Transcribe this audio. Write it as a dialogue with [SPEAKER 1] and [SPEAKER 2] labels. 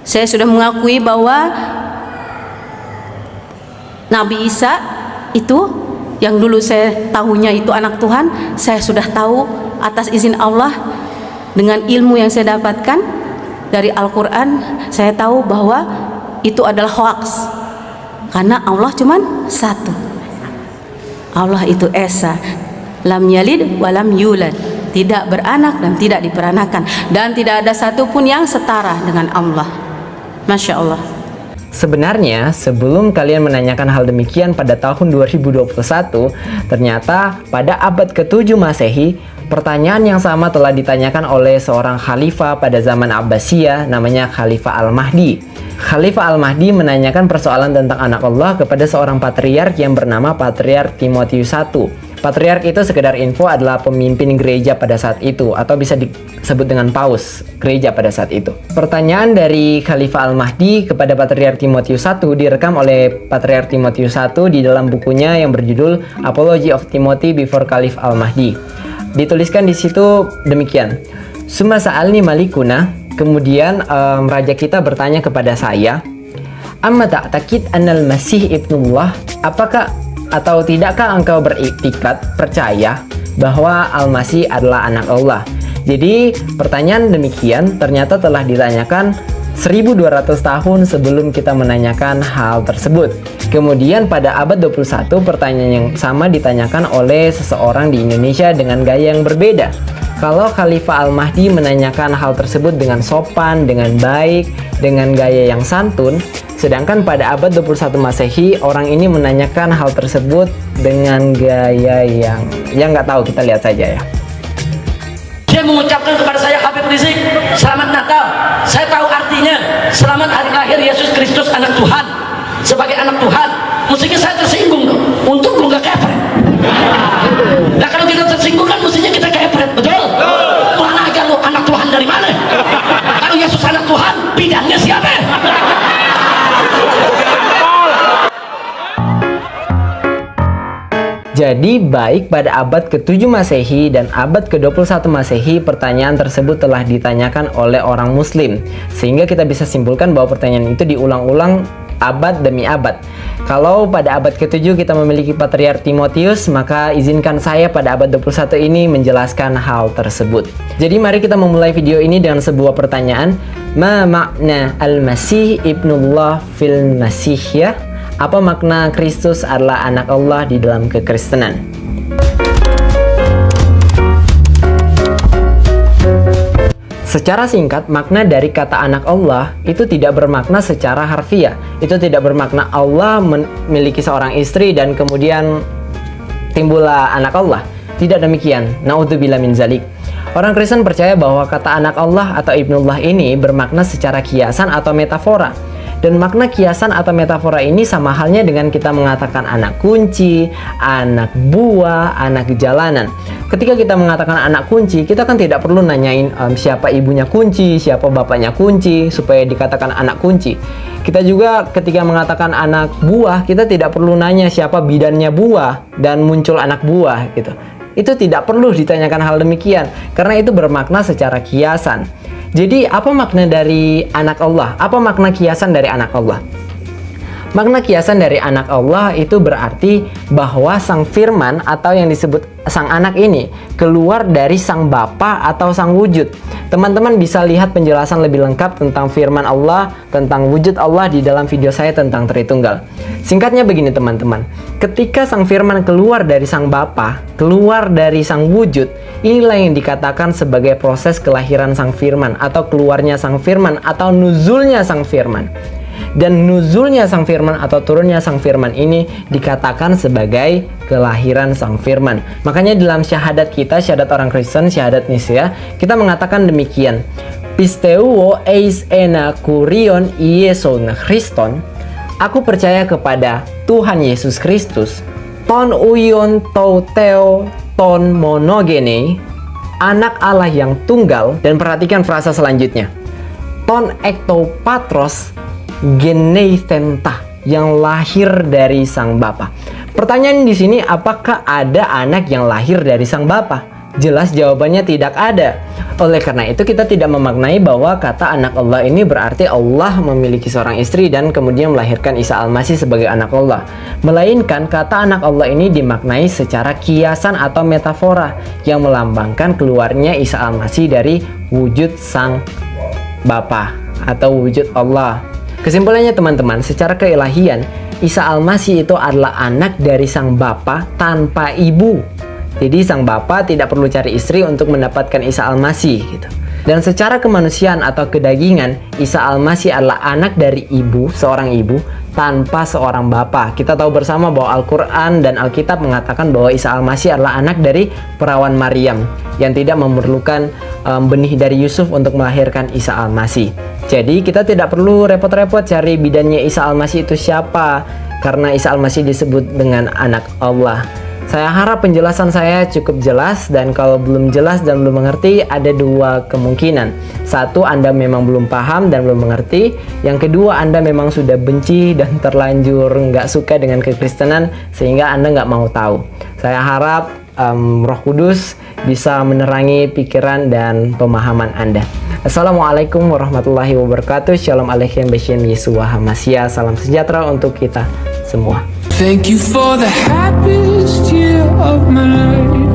[SPEAKER 1] Saya sudah mengakui bahwa Nabi Isa itu yang dulu saya tahunya itu anak Tuhan, saya sudah tahu atas izin Allah dengan ilmu yang saya dapatkan dari Al-Quran. Saya tahu bahwa itu adalah hoax, karena Allah cuman satu. Allah itu Esa, lam yalid walam yulad, tidak beranak dan tidak diperanakan, dan tidak ada satupun yang setara dengan Allah. Masya Allah.
[SPEAKER 2] Sebenarnya sebelum kalian menanyakan hal demikian pada tahun 2021, ternyata pada abad ke-7 Masehi, pertanyaan yang sama telah ditanyakan oleh seorang khalifah pada zaman Abbasiyah, namanya Khalifah Al-Mahdi. Khalifah Al-Mahdi menanyakan persoalan tentang anak Allah kepada seorang patriark yang bernama Patriark Timotius I. Patriark itu sekedar info adalah pemimpin gereja pada saat itu, atau bisa disebut dengan paus gereja pada saat itu. Pertanyaan dari Khalifah Al-Mahdi kepada Patriark Timotius I direkam oleh Patriark Timotius I di dalam bukunya yang berjudul Apology of Timothy Before Caliph Al-Mahdi. Dituliskan di situ demikian. Summa sa'alni malikuna, kemudian raja kita bertanya kepada saya, amma ta'taqid annal masih ibnullah, apakah atau tidakkah engkau beriktikad percaya bahwa Al-Masih adalah anak Allah? Jadi pertanyaan demikian ternyata telah ditanyakan 1200 tahun sebelum kita menanyakan hal tersebut. Kemudian pada abad 21 pertanyaan yang sama ditanyakan oleh seseorang di Indonesia dengan gaya yang berbeda. Kalau Khalifah Al-Mahdi menanyakan hal tersebut dengan sopan, dengan baik, dengan gaya yang santun, sedangkan pada abad 21 Masehi orang ini menanyakan hal tersebut dengan gaya yang nggak tahu. Kita lihat saja ya.
[SPEAKER 3] Dia mengucapkan kepada saya, Habib Rizik, selamat Natal. Saya tahu artinya selamat hari lahir Yesus Kristus anak Tuhan. Sebagai anak Tuhan, mestinya saya tersinggung dong. Untuk lu nggak kepret. Nah kalau kita tersinggung kan mestinya kita kepret, betul? Mana aja lu anak Tuhan dari mana? Kalau Yesus anak Tuhan, bidannya siapa?
[SPEAKER 2] Jadi baik pada abad ke-7 Masehi dan abad ke-21 Masehi, pertanyaan tersebut telah ditanyakan oleh orang muslim, sehingga kita bisa simpulkan bahwa pertanyaan itu diulang-ulang abad demi abad. Kalau pada abad ke-7 kita memiliki Patriark Timotius, maka izinkan saya pada abad 21 ini menjelaskan hal tersebut. Jadi mari kita memulai video ini dengan sebuah pertanyaan. Ma makna al-Masih ibnullah fil Masih ya? Apa makna Kristus adalah anak Allah di dalam kekristenan? Secara singkat, makna dari kata anak Allah itu tidak bermakna secara harfiah. Itu tidak bermakna Allah memiliki seorang istri dan kemudian timbullah anak Allah. Tidak demikian. Na'udzubillah min zalik. Orang Kristen percaya bahwa kata anak Allah atau ibnullah ini bermakna secara kiasan atau metafora. Dan makna kiasan atau metafora ini sama halnya dengan kita mengatakan anak kunci, anak buah, anak jalanan. Ketika kita mengatakan anak kunci, kita kan tidak perlu nanyain siapa ibunya kunci, siapa bapaknya kunci, supaya dikatakan anak kunci. Kita juga ketika mengatakan anak buah, kita tidak perlu nanya siapa bidannya buah dan muncul anak buah gitu. Itu tidak perlu ditanyakan hal demikian, karena itu bermakna secara kiasan. Jadi apa makna dari anak Allah? Apa makna kiasan dari anak Allah? Makna kiasan dari anak Allah itu berarti bahwa sang firman atau yang disebut sang anak ini keluar dari sang bapa atau sang wujud. Teman-teman bisa lihat penjelasan lebih lengkap tentang firman Allah, tentang wujud Allah di dalam video saya tentang Tritunggal. Singkatnya begini teman-teman, ketika sang firman keluar dari sang bapa, keluar dari sang wujud, inilah yang dikatakan sebagai proses kelahiran sang firman atau keluarnya sang firman atau nuzulnya sang firman. Dan nuzulnya sang firman atau turunnya sang firman ini dikatakan sebagai kelahiran sang firman. Makanya dalam syahadat kita, syahadat orang Kristen, syahadat Nisya, kita mengatakan demikian. Pisteuo eis ena kurion ieson Christon. Aku percaya kepada Tuhan Yesus Kristus. Ton uyon teo ton monogene, anak Allah yang tunggal. Dan perhatikan frasa selanjutnya. Ton ekto patros geneithenta, yang lahir dari sang bapa. Pertanyaan di sini, apakah ada anak yang lahir dari sang bapa? Jelas jawabannya tidak ada. Oleh karena itu kita tidak memaknai bahwa kata anak Allah ini berarti Allah memiliki seorang istri dan kemudian melahirkan Isa Al-Masih sebagai anak Allah. Melainkan kata anak Allah ini dimaknai secara kiasan atau metafora yang melambangkan keluarnya Isa Al-Masih dari wujud sang Bapa atau wujud Allah. Kesimpulannya teman-teman, secara keilahian Isa Al-Masih itu adalah anak dari sang Bapa tanpa ibu. Jadi sang Bapa tidak perlu cari istri untuk mendapatkan Isa Al-Masih gitu. Dan secara kemanusiaan atau kedagingan, Isa Al-Masih adalah anak dari ibu, seorang ibu tanpa seorang bapa. Kita tahu bersama bahwa Al-Quran dan Alkitab mengatakan bahwa Isa Al-Masih adalah anak dari perawan Maryam yang tidak memerlukan benih dari Yusuf untuk melahirkan Isa Al-Masih. Jadi kita tidak perlu repot-repot cari bidannya Isa Al-Masih itu siapa, karena Isa Al-Masih disebut dengan anak Allah. Saya harap penjelasan saya cukup jelas, dan kalau belum jelas dan belum mengerti, ada dua kemungkinan. Satu, Anda memang belum paham dan belum mengerti. Yang kedua, Anda memang sudah benci dan terlanjur nggak suka dengan kekristenan sehingga Anda nggak mau tahu. Saya harap Roh Kudus bisa menerangi pikiran dan pemahaman Anda. Assalamualaikum warahmatullahi wabarakatuh. Shalom Aleichem Beshem Yeshua HaMashiach. Salam sejahtera untuk kita semua.
[SPEAKER 4] Thank you for the happiest year of my life.